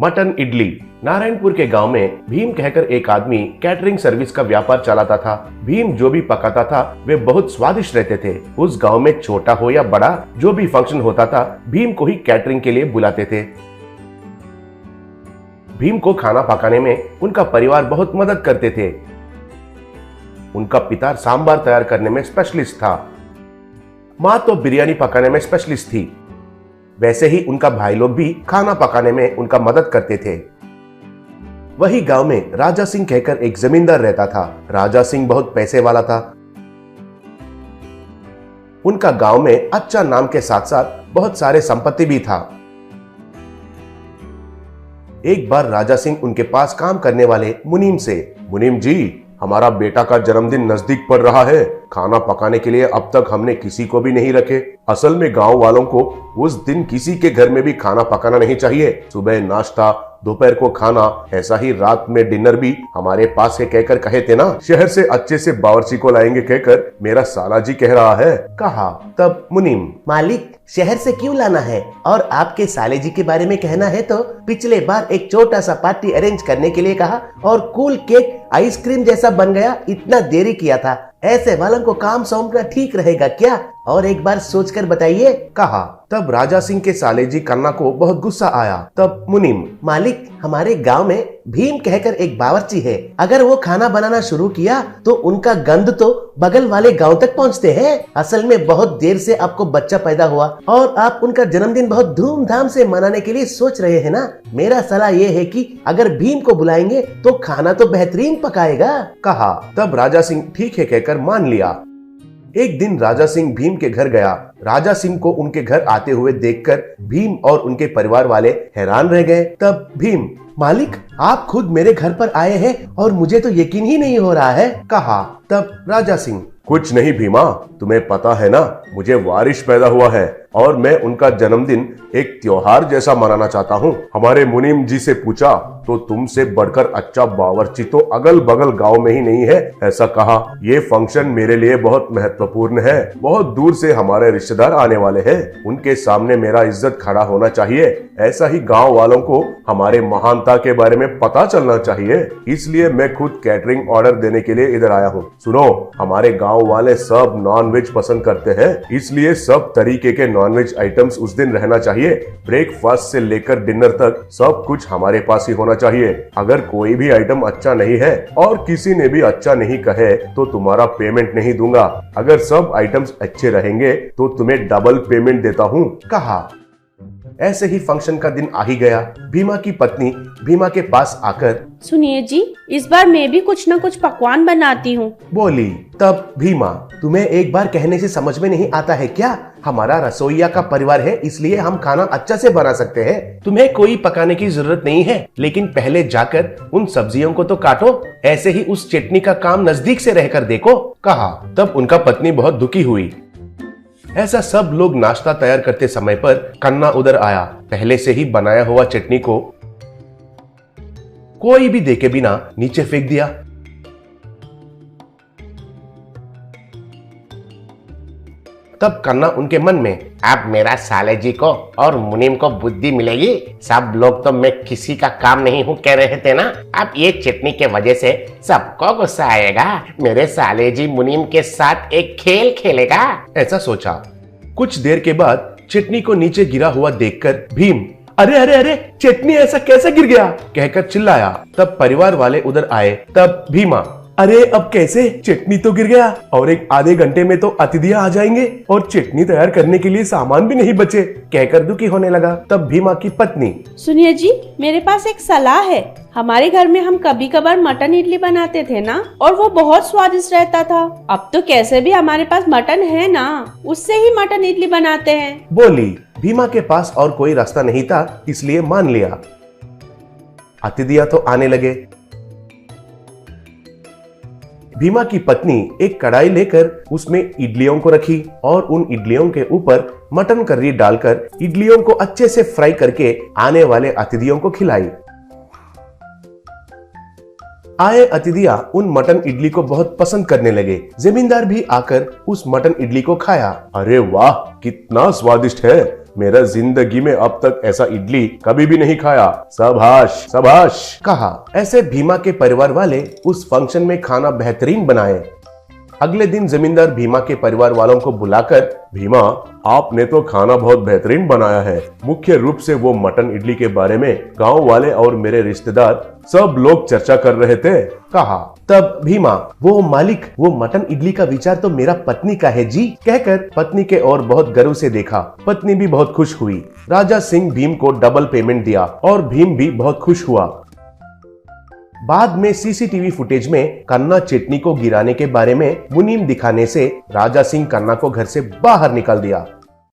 Mutton idli. Narayanpur के गांव में भीम कहकर एक आदमी कैटरिंग सर्विस का व्यापार चलाता था। भीम जो भी पकाता था वे बहुत स्वादिष्ट रहते थे। उस गांव में छोटा हो या बड़ा जो भी फंक्शन होता था भीम को ही कैटरिंग के लिए बुलाते थे। भीम को खाना पकाने में उनका परिवार बहुत मदद करते थे। उनका पिता सांभर तैयार करने में स्पेशलिस्ट था। माँ तो बिरयानी पकाने में स्पेशलिस्ट थी। वैसे ही उनका भाई लोग भी खाना पकाने में उनका मदद करते थे। वही गांव में राजा सिंह कहकर एक जमींदार रहता था। राजा सिंह बहुत पैसे वाला था। उनका गांव में अच्छा नाम के साथ साथ बहुत सारे संपत्ति भी था। एक बार राजा सिंह उनके पास काम करने वाले मुनीम से, मुनीम जी, हमारा बेटा का जन्मदिन नजदीक पड़ रहा है। खाना पकाने के लिए अब तक हमने किसी को भी नहीं रखे। असल में गांव वालों को उस दिन किसी के घर में भी खाना पकाना नहीं चाहिए। सुबह नाश्ता, दोपहर को खाना, ऐसा ही रात में डिनर भी हमारे पास है कहकर कहे थे ना। शहर से अच्छे से बावर्ची को लाएंगे कहकर मेरा साला जी कह रहा है, कहा। तब मुनीम, मालिक, शहर से क्यों लाना है? और आपके साले जी के बारे में कहना है तो पिछले बार एक छोटा सा पार्टी अरेंज करने के लिए कहा और कूल केक आइसक्रीम जैसा बन गया। इतना देरी किया था। ऐसे वालों को काम सौंपना ठीक रहेगा क्या? और एक बार सोचकर बताइए, कहा। तब राजा सिंह के साले जी कन्ना को बहुत गुस्सा आया। तब मुनीम, मालिक, हमारे गांव में भीम कहकर एक बावर्ची है। अगर वो खाना बनाना शुरू किया तो उनका गंध तो बगल वाले गांव तक पहुंचते हैं। असल में बहुत देर से आपको बच्चा पैदा हुआ और आप उनका जन्मदिन बहुत धूमधाम से मनाने के लिए सोच रहे हैं ना। मेरा सलाह ये है कि अगर भीम को बुलाएंगे तो खाना तो बेहतरीन पकाएगा, कहा। तब राजा सिंह ठीक है कहकर मान लिया। एक दिन राजा सिंह भीम के घर गया। राजा सिंह को उनके घर आते हुए देखकर भीम और उनके परिवार वाले हैरान रह गए। तब भीम, मालिक, आप खुद मेरे घर पर आए हैं और मुझे तो यकीन ही नहीं हो रहा है, कहा। तब राजा सिंह, कुछ नहीं भीमा, तुम्हें पता है ना, मुझे वारिस पैदा हुआ है और मैं उनका जन्मदिन एक त्योहार जैसा मनाना चाहता हूँ। हमारे मुनीम जी से पूछा तो तुमसे बढ़कर अच्छा बावर्ची तो अगल बगल गांव में ही नहीं है, ऐसा कहा। ये फंक्शन मेरे लिए बहुत महत्वपूर्ण है। बहुत दूर से हमारे रिश्तेदार आने वाले हैं। उनके सामने मेरा इज्जत खड़ा होना चाहिए। ऐसा ही गांव वालों को हमारे महानता के बारे में पता चलना चाहिए। इसलिए मैं खुद कैटरिंग ऑर्डर देने के लिए इधर आया हूँ। सुनो, हमारे गांव वाले सब नॉनवेज पसंद करते हैं, इसलिए सब तरीके के नॉनवेज आइटम्स उस दिन रहना चाहिए। ब्रेकफास्ट से लेकर डिनर तक सब कुछ हमारे पास ही होना चाहिए। अगर कोई भी आइटम अच्छा नहीं है और किसी ने भी अच्छा नहीं कहे तो तुम्हारा पेमेंट नहीं दूंगा। अगर सब आइटम्स अच्छे रहेंगे तो तुम्हें डबल पेमेंट देता हूँ, कहा। ऐसे ही फंक्शन का दिन आ ही गया। भीमा की पत्नी भीमा के पास आकर, सुनिए जी, इस बार मैं भी कुछ न कुछ पकवान बनाती हूँ, बोली। तब भीमा, तुम्हें एक बार कहने से समझ में नहीं आता है क्या? हमारा रसोइया का परिवार है, इसलिए हम खाना अच्छा से बना सकते हैं। तुम्हें कोई पकाने की जरूरत नहीं है, लेकिन पहले जाकर उन सब्जियों को तो काटो। ऐसे ही उस चटनी का काम नजदीक से रहकर देखो, कहा। तब उनका पत्नी बहुत दुखी हुई। ऐसा सब लोग नाश्ता तैयार करते समय पर कन्ना उधर आया। पहले से ही बनाया हुआ चटनी को कोई भी देखे बिना नीचे फेंक दिया। तब कन्ना उनके मन में, अब मेरा साले जी को और मुनीम को बुद्धि मिलेगी। सब लोग तो मैं किसी का काम नहीं हूँ कह रहे थे ना। अब ये चटनी के वजह से सबको गुस्सा आएगा। मेरे साले जी मुनीम के साथ एक खेल खेलेगा, ऐसा सोचा। कुछ देर के बाद चटनी को नीचे गिरा हुआ देखकर भीम, अरे अरे अरे, चटनी ऐसा कैसे गिर गया, कहकर चिल्लाया। तब परिवार वाले उधर आए। तब भीमा, अरे अब कैसे? चटनी तो गिर गया और एक आधे घंटे में तो अतिथियां आ जाएंगे और चटनी तैयार करने के लिए सामान भी नहीं बचे, कहकर दुखी होने लगा। तब भीमा की पत्नी, सुनिए जी, मेरे पास एक सलाह है। हमारे घर में हम कभी कभार मटन इडली बनाते थे ना, और वो बहुत स्वादिष्ट रहता था। अब तो कैसे भी हमारे पास मटन है ना, उससे ही मटन इडली बनाते हैं, बोली। भीमा के पास और कोई रास्ता नहीं था, इसलिए मान लिया। अतिथियां तो आने लगे। भीमा की पत्नी एक कढ़ाई लेकर उसमें इडलियों को रखी और उन इडलियों के ऊपर मटन करी डालकर इडलियों को अच्छे से फ्राई करके आने वाले अतिथियों को खिलाई। आए अतिथियां उन मटन इडली को बहुत पसंद करने लगे। जमींदार भी आकर उस मटन इडली को खाया। अरे वाह, कितना स्वादिष्ट है, मेरा जिंदगी में अब तक ऐसा इडली कभी भी नहीं खाया। शाबाश शाबाश कहा। ऐसे भीमा के परिवार वाले उस फंक्शन में खाना बेहतरीन बनाए। अगले दिन जमींदार भीमा के परिवार वालों को बुलाकर, भीमा, आपने तो खाना बहुत बेहतरीन बनाया है। मुख्य रूप से वो मटन इडली के बारे में गांव वाले और मेरे रिश्तेदार सब लोग चर्चा कर रहे थे। कहा। तब भीमा, वो मालिक, वो मटन इडली का विचार तो मेरा पत्नी का है जी, कहकर पत्नी के ओर बहुत गर्व से देखा। पत्नी भी बहुत खुश हुई। राजा सिंह भीम को डबल पेमेंट दिया और भीम भी बहुत खुश हुआ। बाद में सीसीटीवी फुटेज में कन्ना चटनी को गिराने के बारे में मुनीम दिखाने से राजा सिंह कन्ना को घर से बाहर निकाल दिया।